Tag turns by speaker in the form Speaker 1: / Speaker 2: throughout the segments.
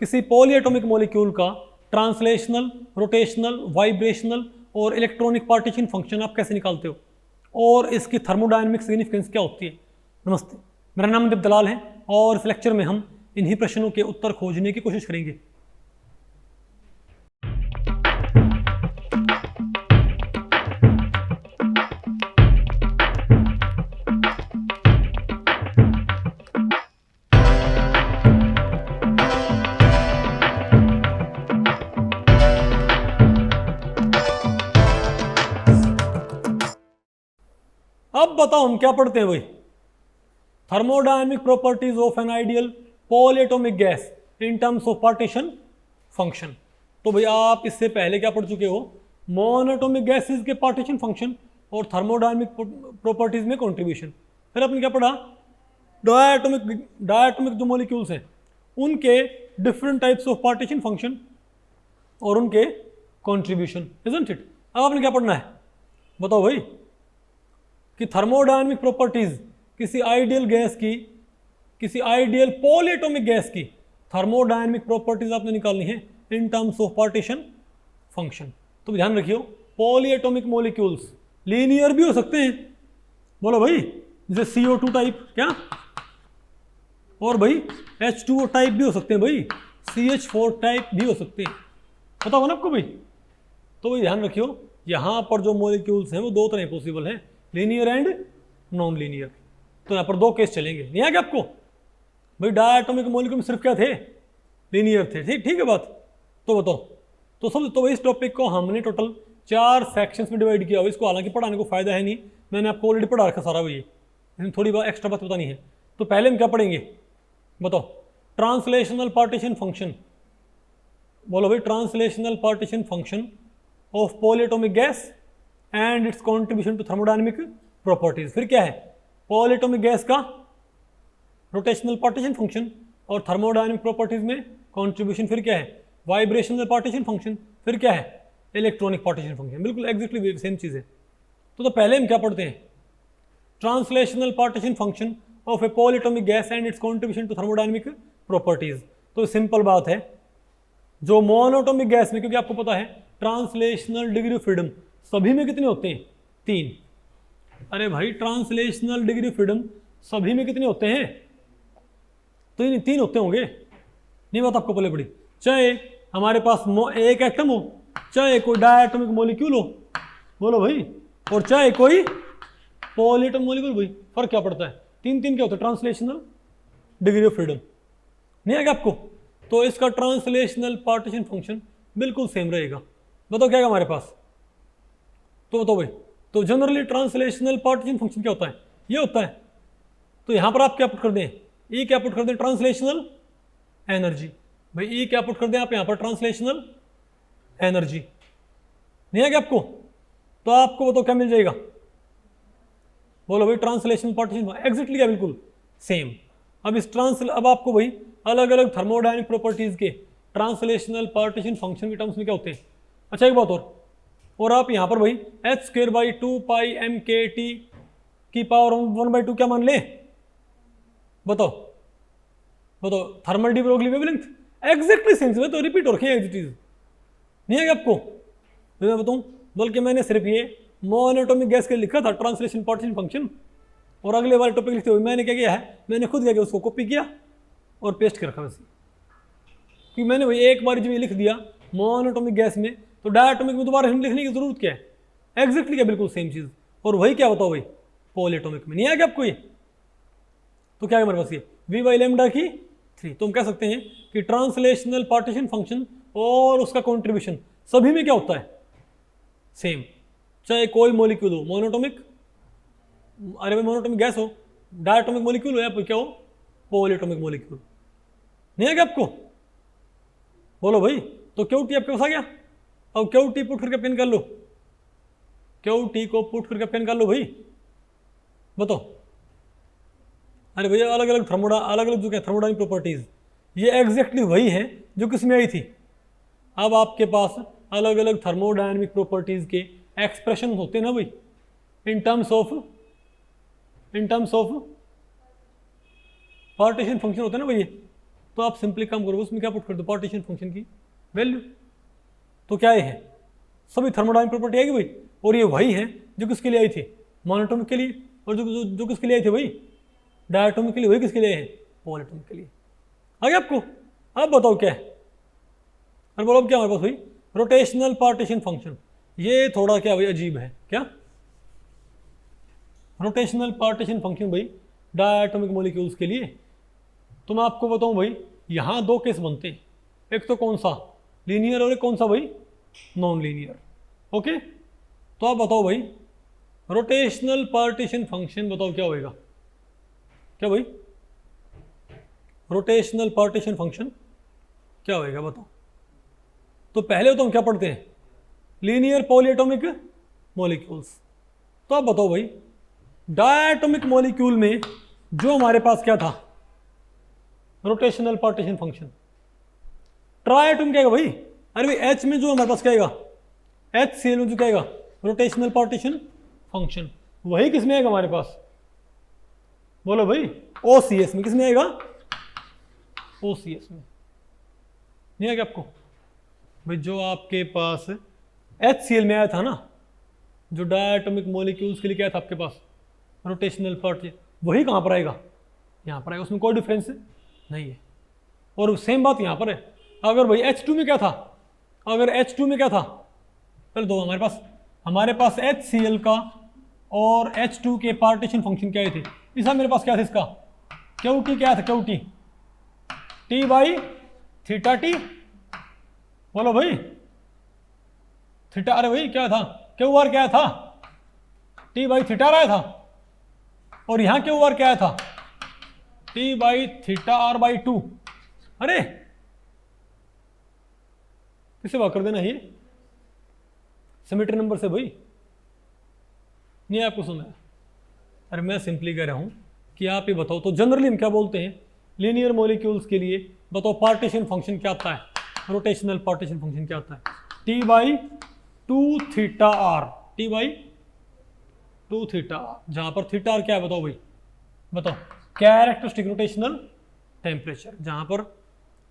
Speaker 1: किसी polyatomic molecule का translational, rotational, vibrational और इलेक्ट्रॉनिक पार्टीशन फंक्शन आप कैसे निकालते हो और इसकी थर्मोडायनेमिक सिग्निफिकेंस क्या होती है। नमस्ते, मेरा नाम दीप दलाल है और इस लेक्चर में हम इन्हीं प्रश्नों के उत्तर खोजने की कोशिश करेंगे। अब बताओ हम क्या पढ़ते हैं भाई, thermodynamic properties of an ideal polyatomic gas in terms of partition function. तो भाई आप इससे पहले क्या पढ़ चुके हो, मोनोएटॉमिक गैसेस के पार्टीशन फंक्शन और थर्मोडायनेमिक प्रॉपर्टीज में कंट्रीब्यूशन। फिर आपने क्या पढ़ा, डायटोमिक जो मॉलिक्यूल्स हैं उनके different types of partition function और उनके कंट्रीब्यूशन, इजंट इट। अब आपने क्या पढ़ना है बताओ भाई, कि थर्मोडायनेमिक प्रॉपर्टीज किसी आइडियल गैस की, किसी आइडियल पॉलीएटॉमिक गैस की थर्मोडायनेमिक प्रॉपर्टीज आपने निकालनी है in terms of partition function. तो ध्यान रखियो, पॉलीएटॉमिक मॉलिक्यूल्स लीनियर भी हो सकते हैं, बोलो भाई, जैसे CO2 टाइप क्या, और भाई H2O टाइप भी हो सकते हैं भाई, CH4 टाइप भी हो सकते हैं, पता होगा ना आपको भाई। तो भाई ध्यान रखियो, यहाँ पर जो मॉलिक्यूल्स हैं वो दो तरह पॉसिबल हैं, लीनियर एंड नॉन लीनियर। तो यहाँ पर दो केस चलेंगे, नहीं आ गया आपको भाई, डायटोमिक मॉलिक्यूल में सिर्फ क्या थे, लीनियर थे, ठीक है बात। तो बताओ, तो भाई इस टॉपिक को हमने टोटल 4 सेक्शंस में डिवाइड किया हुआ। इसको हालांकि पढ़ाने को फायदा है नहीं, मैंने आपको ऑलरेडी पढ़ा रखा सारा भाई, लेकिन थोड़ी बात एक्स्ट्रा बात बतानी है। तो पहले हम क्या पढ़ेंगे बताओ, ट्रांसलेशनल पार्टीशन फंक्शन। बोलो भाई, translational partition function of polyatomic gas and its contribution to thermodynamic properties. फिर क्या है, पॉलीएटॉमिक गैस का रोटेशनल पार्टीशन फंक्शन और थर्मोडायनेमिक प्रॉपर्टीज में कॉन्ट्रीब्यूशन। फिर क्या है, वाइब्रेशनल पार्टीशन फंक्शन। फिर क्या है, इलेक्ट्रॉनिक पार्टीशन फंक्शन। बिल्कुल एग्जैक्टली सेम चीज़ है। तो पहले हम क्या पढ़ते हैं, translational partition function of a polyatomic gas and its contribution to thermodynamic properties. तो सिंपल बात है, जो मोनोएटॉमिक गैस में, क्योंकि आपको पता है ट्रांसलेशनल डिग्री ऑफ फ्रीडम सभी में कितने होते हैं, 3। अरे भाई, ट्रांसलेशनल डिग्री ऑफ फ्रीडम सभी में कितने होते हैं, तो 3 होते होंगे, नहीं बात आपको पहले पड़ी। चाहे हमारे पास एक एटम हो, चाहे कोई डायटोमिक मॉलिक्यूल हो, बोलो भाई, और चाहे कोई पॉलीएटॉमिक मॉलिक्यूल, भाई फर्क क्या पड़ता है, 3 क्या होता है, ट्रांसलेशनल डिग्री ऑफ फ्रीडम, नहीं आएगा आपको। तो इसका ट्रांसलेशनल पार्टीशन फंक्शन बिल्कुल सेम रहेगा। बताओ क्या है हमारे पास, तो बताओ भाई। तो जनरली ट्रांसलेशनल पार्टीशन फंक्शन क्या होता है, ये होता है। तो यहां पर आप क्या पुट कर दें, ई क्या पुट कर दें, ट्रांसलेशनल एनर्जी। भाई ई क्या पुट कर दें आप यहां पर, ट्रांसलेशनल एनर्जी, नहीं है क्या आपको। तो आपको बताओ क्या मिल जाएगा, बोलो भाई, ट्रांसलेशनल पार्टीशन एग्जैक्टली क्या, बिल्कुल सेम। अब आपको भाई अलग अलग थर्मोडायनेमिक प्रॉपर्टीज के ट्रांसलेशनल पार्टीशन फंक्शन के टर्म्स में क्या होते हैं। अच्छा एक बात और आप यहाँ पर भाई h²/2πmkt की पावर 1/2 क्या मान लें, बताओ thermal de Broglie wavelength, exactly same से तो रिपीट हो रखी है ये चीज, नहीं है क्या आपको। मैं बताऊँ, बल्कि मैंने सिर्फ ये मोनोएटॉमिक गैस के लिखा था ट्रांसलेशन पार्टीशन फंक्शन, और अगले वाले टॉपिक लिखते हुए मैंने क्या किया है, मैंने खुद क्या किया, उसको कॉपी किया और पेस्ट कर रखा वैसे, क्योंकि मैंने भाई एक बार जब ये लिख दिया मोनोएटॉमिक गैस में, तो डायटोमिक में दोबारा लिखने की जरूरत क्या है, एग्जैक्टली क्या, बिल्कुल सेम चीज। और वही क्या बताओ भाई, पॉलीएटॉमिक में, नहीं आया क्या आपको ये। तो क्या है हमारे पास, ये v/λ की 3। तो हम कह सकते हैं कि ट्रांसलेशनल पार्टीशन फंक्शन और उसका कॉन्ट्रीब्यूशन सभी में क्या होता है, सेम। चाहे कोई मॉलिक्यूल हो, मोनोएटॉमिक, अरे भाई मोनोएटॉमिक गैस हो, डायटोमिक मॉलिक्यूल हो, या क्या हो, पॉलीएटॉमिक मॉलिक्यूल, नहीं है क्या आपको। बोलो भाई, तो QT आपके पास आ गया। अब QT पुट करके पेन कर लो, QT को पुट करके पेन कर लो भाई, बताओ। अरे भैया अलग अलग जो क्या थर्मोडायनेमिक प्रॉपर्टीज, ये एग्जैक्टली वही है जो किसमें आई थी। अब आपके पास अलग अलग थर्मोडायनेमिक प्रॉपर्टीज के एक्सप्रेशन होते हैं ना भाई, in terms of partition function होते हैं ना भाई। तो आप सिंपली काम करोगे, उसमें क्या पुट कर दो, पार्टीशन फंक्शन की वैल्यू। तो क्या ये है, सभी थर्मोडायनामिक प्रॉपर्टी आएगी भाई, और ये वही है जो किसके लिए आई थी, मोनोटोमिक के लिए, और जो किसके लिए आई थी भाई, डायटोमिक के लिए, वही किसके लिए है, पॉलीटोमिक के लिए। आगे आपको अब बताओ क्या है, अरे बोलो अब क्या हमारे पास भाई, रोटेशनल पार्टीशन फंक्शन। ये थोड़ा क्या भाई अजीब है, क्या रोटेशनल पार्टीशन फंक्शन भाई डायटोमिक मॉलिक्यूल्स के लिए। तो मैं आपको बताऊं भाई, यहाँ दो केस बनते हैं, एक तो कौन सा, लीनियर, और एक कौन सा भाई, नॉन लीनियर। ओके, तो आप बताओ भाई रोटेशनल पार्टीशन फंक्शन, बताओ क्या होएगा, क्या भाई रोटेशनल पार्टीशन फंक्शन क्या होएगा बताओ। तो पहले तो हम क्या पढ़ते हैं, लीनियर पॉलीएटॉमिक मॉलिक्यूल्स। तो आप बताओ भाई डायटोमिक मॉलिक्यूल में जो हमारे पास क्या था, रोटेशनल पार्टीशन फंक्शन। ट्राइएटॉमिक क्या है भाई, अरे भाई एच में जो हमारे पास क्या आएगा, HCl में जो क्या आएगा, रोटेशनल पार्टीशन फंक्शन, वही किस में आएगा हमारे पास, बोलो भाई OCS में। किस में आएगा, OCS में। नहीं आएगा आपको भाई, जो आपके पास HCl में आया था ना, जो डायटोमिक मॉलिक्यूल्स के लिए क्या था आपके पास, रोटेशनल पार्टीशन, वही कहाँ पर आएगा, यहाँ पर आएगा, उसमें कोई डिफरेंस नहीं है। और सेम बात यहाँ पर है, अगर भाई H2 में क्या था, अगर H2 में क्या था, पहले दो हमारे पास HCl का और H2 के पार्टीशन फंक्शन क्या थे, इसका मेरे पास क्या था, इसका QT क्या था, QT T by theta T, बोलो भाई थीटा, अरे भाई क्या था, QR क्या था, T बाई थीटा आया था, और यहाँ QR क्या था, T by theta R by 2। अरे किसे बात कर देना, ये सिमेट्री नंबर से भाई, नहीं आपको सुना है। अरे मैं सिंपली कह रहा हूं कि आप ये बताओ, तो जनरली हम क्या बोलते हैं लीनियर मॉलिक्यूल्स के लिए, बताओ पार्टीशन फंक्शन क्या आता है, रोटेशनल पार्टीशन फंक्शन क्या आता है, T by 2 theta R, T by 2 theta R, जहां पर थीटा R क्या है बताओ भाई, बताओ कैरेक्टरिस्टिक रोटेशनल टेम्परेचर, जहां पर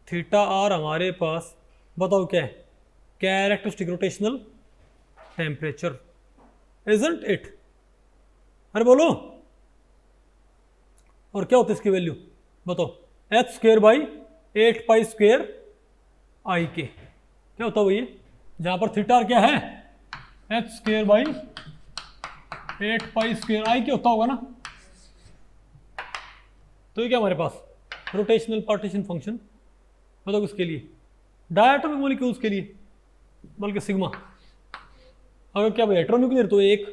Speaker 1: थीटा R हमारे पास बताओ क्या है, characteristic rotational temperature, isn't it. अरे बोलो, और क्या होता है इसकी वैल्यू बताओ, H square by 8 pi square I K, क्या होता है वो ये, जहां पर थीटा क्या है, H square by 8 pi square I K होता होगा ना। तो ये क्या हमारे पास रोटेशनल पार्टीशन फंक्शन, बताओ किसके लिए, डायटोमिक मॉलिक्यूल्स के लिए, बल्कि सिग्मा। अगर क्या भाई हेटेरोन्यूक्लियर तो एक,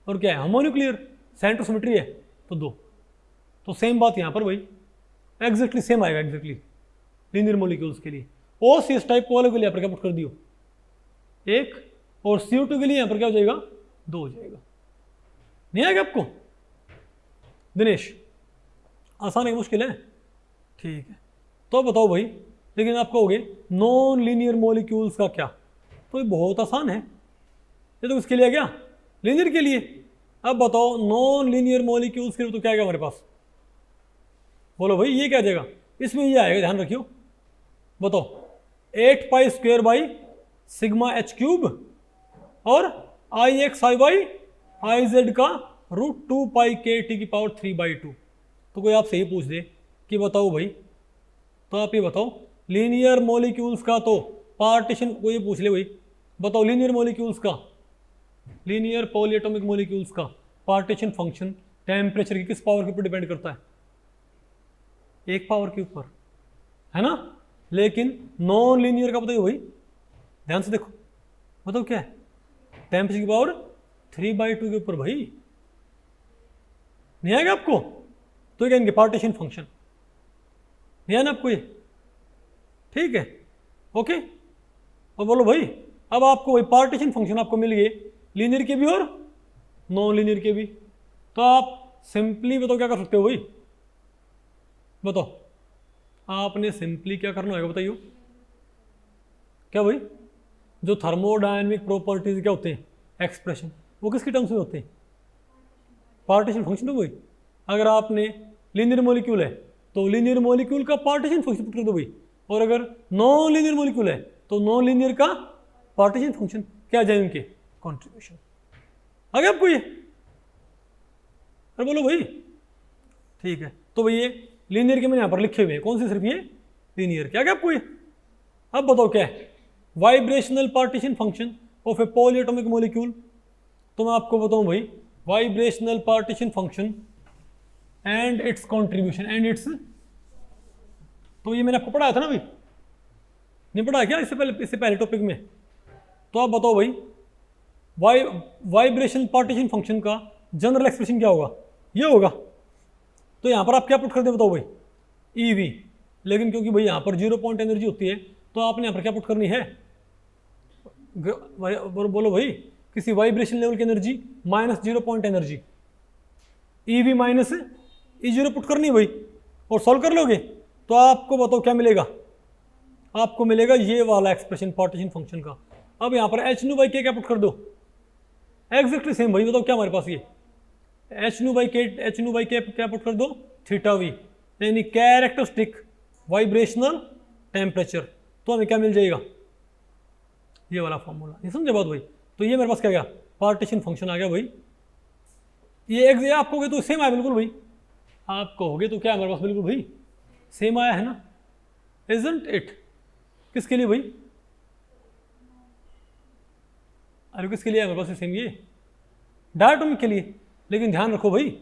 Speaker 1: और क्या है होमोन्यूक्लियर, सेंट्रोसिमेट्री है तो दो। तो सेम बात यहाँ पर भाई एग्जैक्टली सेम आएगा, एग्जैक्टली लीनियर मॉलिक्यूल्स के लिए। OCS टाइप को अलग के लिए यहाँ पर क्या पुट कर दियो, एक, और CO2 के लिए यहाँ पर क्या हो जाएगा, 2 हो जाएगा। नहीं आएगा आपको दिनेश, आसान है मुश्किल है, ठीक है। तो बताओ भाई, लेकिन आप कहोगे नॉन लीनियर मॉलिक्यूल्स का क्या, तो ये बहुत आसान है, ये तो किसके लिए क्या, लीनियर के लिए। अब बताओ नॉन लीनियर मॉलिक्यूल्स के लिए तो क्या आएगा हमारे पास, बोलो भाई ये क्या आ जाएगा, इसमें ये आएगा, ध्यान रखियो, बताओ 8 pi square by sigma H cube, और IX I बाई IZ का √2 पाई KT की पावर 3/2। तो कोई आपसे ये पूछ दे कि बताओ भाई, तो आप ये बताओ लीनियर मॉलिक्यूल्स का तो पार्टीशन, कोई पूछ ले भाई बताओ लीनियर मॉलिक्यूल्स का, लीनियर पॉलीएटॉमिक मॉलिक्यूल्स का पार्टीशन फंक्शन टेम्परेचर की किस पावर के ऊपर डिपेंड करता है, एक पावर के ऊपर, है ना। लेकिन नॉन लीनियर का बताइए भाई, ध्यान से देखो, बताओ क्या है, टेम्परेचर की पावर 3/2 के ऊपर भाई। नहीं आएगा आपको, तो क्या इनके पार्टीशन फंक्शन नहीं है ना आपको ये, ठीक है, ओके। और बोलो भाई, अब आपको वही पार्टीशन फंक्शन आपको मिल गए, लीनियर के भी और नॉन लीनियर के भी। तो आप सिंपली बताओ क्या कर सकते हो भाई, बताओ आपने सिंपली क्या करना होगा बताइए, क्या भाई, जो थर्मोडायनेमिक प्रॉपर्टीज क्या होते हैं, एक्सप्रेशन, वो किसके टर्म्स में होते हैं, पार्टीशन फंक्शन। तो भाई अगर आपने लीनियर मॉलिक्यूल है तो लीनियर मॉलिक्यूल का पार्टीशन फंक्शन पुट कर दो भाई, और अगर नॉन लीनियर मॉलिक्यूल है तो नॉन लीनियर का पार्टीशन फंक्शन क्या आ जाए उनके कॉन्ट्रीब्यूशन। आ गया आपको ये? अरे बोलो भाई, ठीक है। तो भाई ये लीनियर के मैंने यहाँ पर लिखे हुए हैं, कौन से? सिर्फ ये लीनियर के। आ गया आपको ये? अब बताओ क्या है vibrational partition function of a polyatomic molecule. तो मैं आपको बताऊं भाई, vibrational partition function and its contribution and it's, तो ये मैंने आपको पढ़ाया था ना भाई, नहीं पढ़ा क्या इससे पहले टॉपिक में? तो आप बताओ भाई, वाइब्रेशनल पार्टीशन फंक्शन का जनरल एक्सप्रेशन क्या होगा? ये होगा। तो यहाँ पर आप क्या पुट कर दे बताओ भाई? EV। लेकिन क्योंकि भाई यहाँ पर 0 पॉइंट एनर्जी होती है तो आपने यहाँ पर क्या पुट करनी है? बोलो भाई, किसी वाइब्रेशन लेवल की energy minus 0 point energy, EV minus E0 put करनी है भाई, और सॉल्व कर लोगे तो आपको बताओ क्या मिलेगा? आपको मिलेगा ये वाला एक्सप्रेशन पार्टीशन फंक्शन का। अब यहाँ पर h/k क्या पुट कर दो? एग्जैक्टली सेम भाई। बताओ क्या हमारे पास ये h/k क्या पुट कर दो? θV, यानी कैरेक्टरिस्टिक वाइब्रेशनल टेम्परेचर। तो हमें क्या मिल जाएगा? ये वाला फॉर्मूला। ये समझे बात भाई? तो ये मेरे पास क्या गया? पार्टीशन फंक्शन आ गया भाई। ये आप कहोगे तो सेम आया बिल्कुल भाई, आप कहोगे तो क्या हमारे पास बिल्कुल भाई सेम आया है ना, इजंट इट? किसके लिए भाई? अरे किसके लिए हमारे पास सेम? ये डायटोमिक के लिए। लेकिन ध्यान रखो भाई,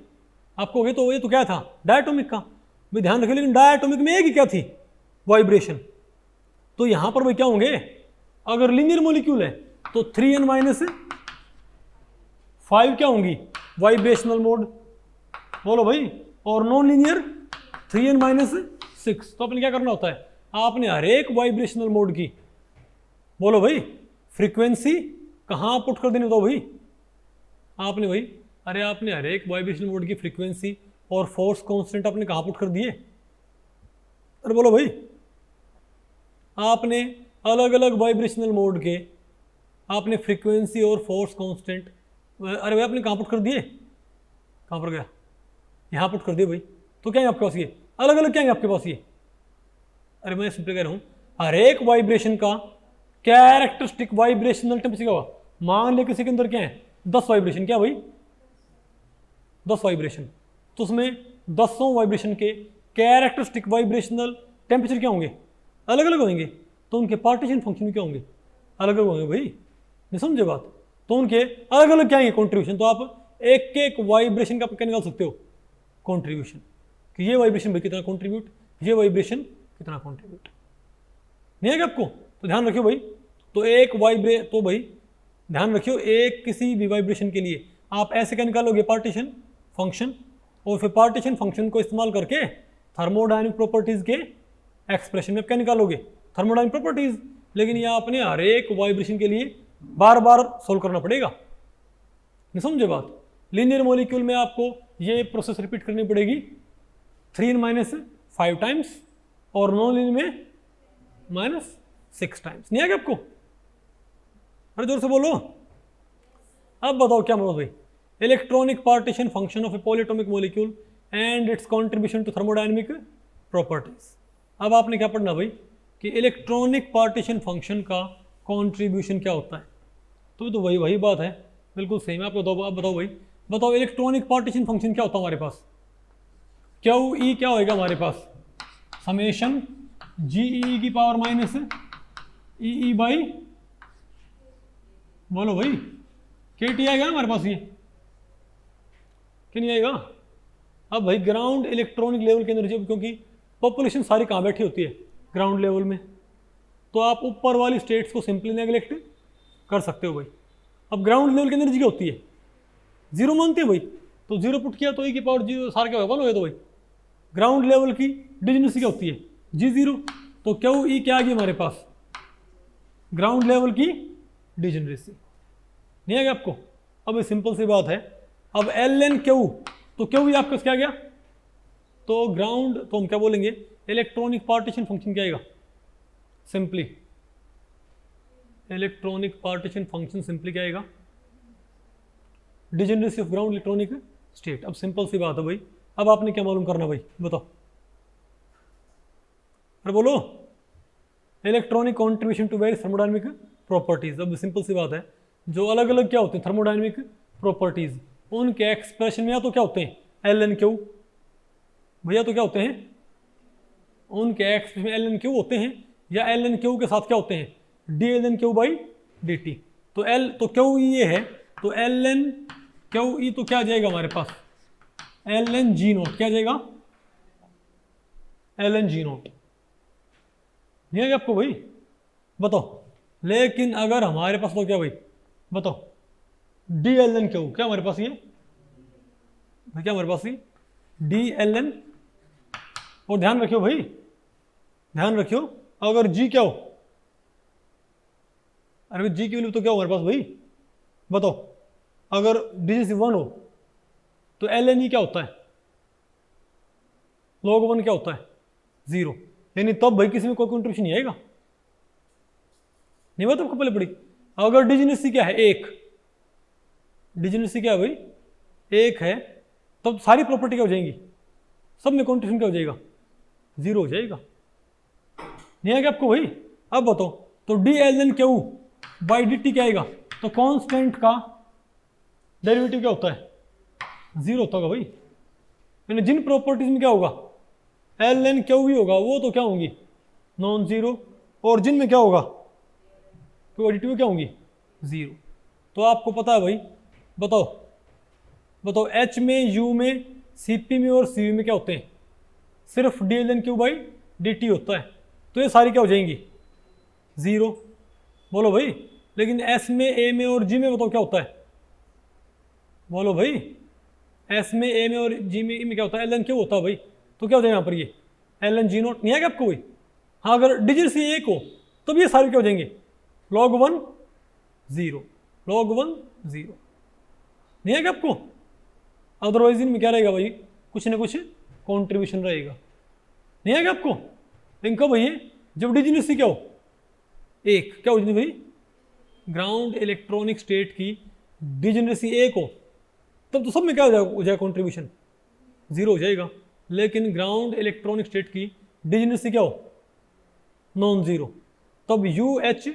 Speaker 1: आप कहोगे तो ये तो क्या था? डायटोमिक का। भाई ध्यान रखिए, लेकिन डायटोमिक में एक ही क्या थी? वाइब्रेशन। तो यहां पर भाई क्या होंगे? अगर लीनियर मॉलिक्यूल है तो 3n-5 क्या होंगी? Vibrational mode. बोलो भाई। और नॉन लीनियर 3n-6। तो आपने क्या करना होता है? आपने हर एक वाइब्रेशनल मोड की, बोलो भाई, फ्रीक्वेंसी कहां पुट कर देनी? बताओ भाई। आपने भाई, अरे आपने हर एक वाइब्रेशनल मोड की फ्रीक्वेंसी और फोर्स कांस्टेंट आपने कहां पुट कर दिए? अरे बोलो भाई, आपने अलग अलग वाइब्रेशनल मोड के आपने फ्रीक्वेंसी और फोर्स कांस्टेंट, अरे भाई आपने कहां पुट कर दिए? कहां पर गया? यहां पुट कर दिए भाई। तो क्या है आपके पास? ये अलग अलग क्या है आपके पास? ये अरे मैं सिंपली कह रहा हूं, हर एक वाइब्रेशन का कैरेक्टरिस्टिक वाइब्रेशनल टेम्परेचर क्या होगा? मान ले किसी के अंदर क्या है? 10 वाइब्रेशन। क्या भाई? 10 वाइब्रेशन। तो उसमें 10 वाइब्रेशन के कैरेक्टरिस्टिक वाइब्रेशनल टेम्परेचर क्या होंगे? अलग अलग होंगे। तो उनके पार्टीशन फंक्शन क्या होंगे? अलग अलग होंगे भाई। नहीं समझे बात? तो उनके अलग अलग क्या है कॉन्ट्रीब्यूशन। तो आप एक एक वाइब्रेशन का क्या निकाल सकते हो? कॉन्ट्रीब्यूशन, कि ये वाइब्रेशन भाई कितना कॉन्ट्रीब्यूट, ये वाइब्रेशन कितना कॉन्ट्रीब्यूट। नहीं है क्या आपको? तो ध्यान रखियो भाई। तो तो भाई ध्यान रखियो, एक किसी भी वाइब्रेशन के लिए आप ऐसे क्या निकालोगे? Partition function. और फिर पार्टीशन फंक्शन को इस्तेमाल करके थर्मोडायनेमिक प्रॉपर्टीज के एक्सप्रेशन में क्या निकालोगे? Thermodynamic properties. लेकिन ये आपने हर एक वाइब्रेशन के लिए बार बार सोल्व करना पड़ेगा। नहीं समझे बात? लीनियर मॉलिक्यूल में आपको ये प्रोसेस रिपीट करनी पड़ेगी 3n-5 टाइम्स, और नॉन लीनियर में -6 टाइम्स। नहीं आ गया आपको? अरे जोर से बोलो। अब बताओ क्या मतलब भाई? Electronic partition function of a polyatomic molecule and its contribution to thermodynamic properties. अब आपने क्या पढ़ना भाई? कि इलेक्ट्रॉनिक पार्टीशन फंक्शन का कंट्रीब्यूशन क्या होता है। तो वही बात है, बिल्कुल सेम है। आप बताओ भाई, बताओ इलेक्ट्रॉनिक पार्टीशन फंक्शन क्या होता है हमारे पास? QE क्या होएगा हमारे पास? समेशन GE की पावर माइनस EE बाई, बोलो भाई, KT आएगा हमारे पास? ये क्यों नहीं आएगा? अब भाई ग्राउंड इलेक्ट्रॉनिक लेवल की एनर्जी, क्योंकि पॉपुलेशन सारी कहाँ बैठी होती है? ग्राउंड लेवल में। तो आप ऊपर वाली स्टेट्स को सिंपली नेगलेक्ट कर सकते हो भाई। अब ग्राउंड लेवल की एनर्जी क्या होती है? 0 मानते हैं भाई। तो 0 पुट किया तो E की पावर 0 सारा क्या होगा? 1 होगा। तो भाई ग्राउंड लेवल की डिजेनरेसी क्या होती है? G0। तो QE क्या आ गई हमारे पास? ग्राउंड लेवल की डिजेनरेसी। नहीं आ गया आपको? अब ये सिंपल सी बात है। अब LNQ, तो QE आपका क्या गया? तो ग्राउंड, तो हम क्या बोलेंगे? इलेक्ट्रॉनिक पार्टीशन फंक्शन क्या आएगा? Simply electronic partition function simply क्या आएगा? Degeneracy of ground electronic state. अब सिंपल सी बात है भाई। अब आपने क्या मालूम करना भाई? बताओ। अरे बोलो, electronic contribution to various thermodynamic properties. अब सिंपल सी बात है, जो अलग अलग क्या होते हैं थर्मोडायनेमिक प्रॉपर्टीज, उनके एक्सप्रेशन में या तो क्या होते हैं एल एन क्यू, भैया तो क्या होते हैं उनके एक्सप्रेशन में एल एन क्यू होते हैं, या एल एन क्यू के साथ क्या होते हैं D L N Q by D T. तो एल तो क्यू ई ये है, तो एल एन क्यू ई तो क्या आ जाएगा हमारे पास एल एन जी नोट, क्या आ जाएगा एल एन जी नोट, नहीं है आपको भाई बताओ। लेकिन अगर हमारे पास तो क्या भाई बताओ डी एल एन क्यू, क्या हमारे पास ये क्या हमारे पास ये डी एल एन, और ध्यान रखियो भाई ध्यान रखियो, अगर जी क्या हो, अरे जी की वैल्यू तो क्या हो हमारे पास भाई बताओ, अगर डिजिट 1 हो तो एल एन ई क्या होता है log 1 क्या होता है 0, यानी तब भाई किसी में कोई कंट्रीब्यूशन नहीं आएगा, नहीं बात आपको पहले पड़ी। अगर डिजिनेसी क्या है 1, डिजिनेसी क्या है भाई 1 है, तब सारी प्रॉपर्टी क्या हो जाएंगी, सब में कंट्रीब्यूशन क्या हो जाएगा 0 हो जाएगा, नहीं आएगा आपको भाई। अब बताओ तो D L N Q by D T क्या आएगा, तो कांस्टेंट का डेरिवेटिव क्या होता है 0 होता होगा भाई, यानी जिन प्रॉपर्टीज में क्या होगा एल एन क्यू ही होगा वो तो क्या होंगी नॉन जीरो, और जिन में क्या होगा तो एडिटिव क्या होंगी 0। तो आपको पता है भाई बताओ बताओ एच में यू में सी पी में और सी में क्या होते हैं सिर्फ D L N Q by D T होता है, तो ये सारी क्या हो जाएंगी 0, बोलो भाई। लेकिन एस में ए में और जी में बताओ क्या होता है, बोलो भाई एस में ए में और जी में क्या होता है एल एन क्यू होता है भाई, तो क्या हो जाएगा यहाँ पर ये एल एन जी नोट, नहीं आएगा आपको भाई। हाँ अगर डिजिट सी 1 हो तो ये सारे क्या हो जाएंगे log 1 0 log 1 0, नहीं आएगा आपको। अदरवाइज इनमें क्या रहेगा भाई कुछ ना कुछ कॉन्ट्रीब्यूशन रहेगा, नहीं आएगा आपको। लेकिन कब भाई जब डिजिनेसी क्या हो 1, क्या हो भाई ग्राउंड इलेक्ट्रॉनिक स्टेट की डिजिनेसी 1 हो, तब तो सब में क्या हो जाएगा कॉन्ट्रीब्यूशन 0 हो जाएगा। लेकिन ग्राउंड इलेक्ट्रॉनिक स्टेट की डिजिनेसी क्या हो नॉन जीरो, तब यू एच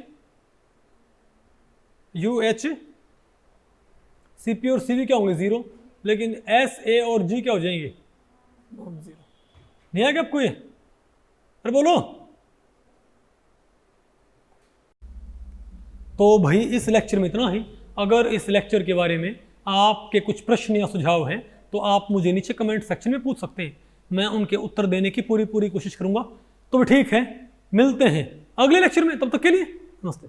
Speaker 1: सी पी और सी वी क्या होंगे 0, लेकिन एस ए और जी क्या हो जाएंगे नॉन जीरो, नहीं आएगा आपको ये, अरे बोलो। तो भाई इस लेक्चर में इतना ही। अगर इस लेक्चर के बारे में आपके कुछ प्रश्न या सुझाव हैं तो आप मुझे नीचे कमेंट सेक्शन में पूछ सकते हैं, मैं उनके उत्तर देने की पूरी कोशिश करूंगा। तो ठीक है, मिलते हैं अगले लेक्चर में, तब तक के लिए नमस्ते।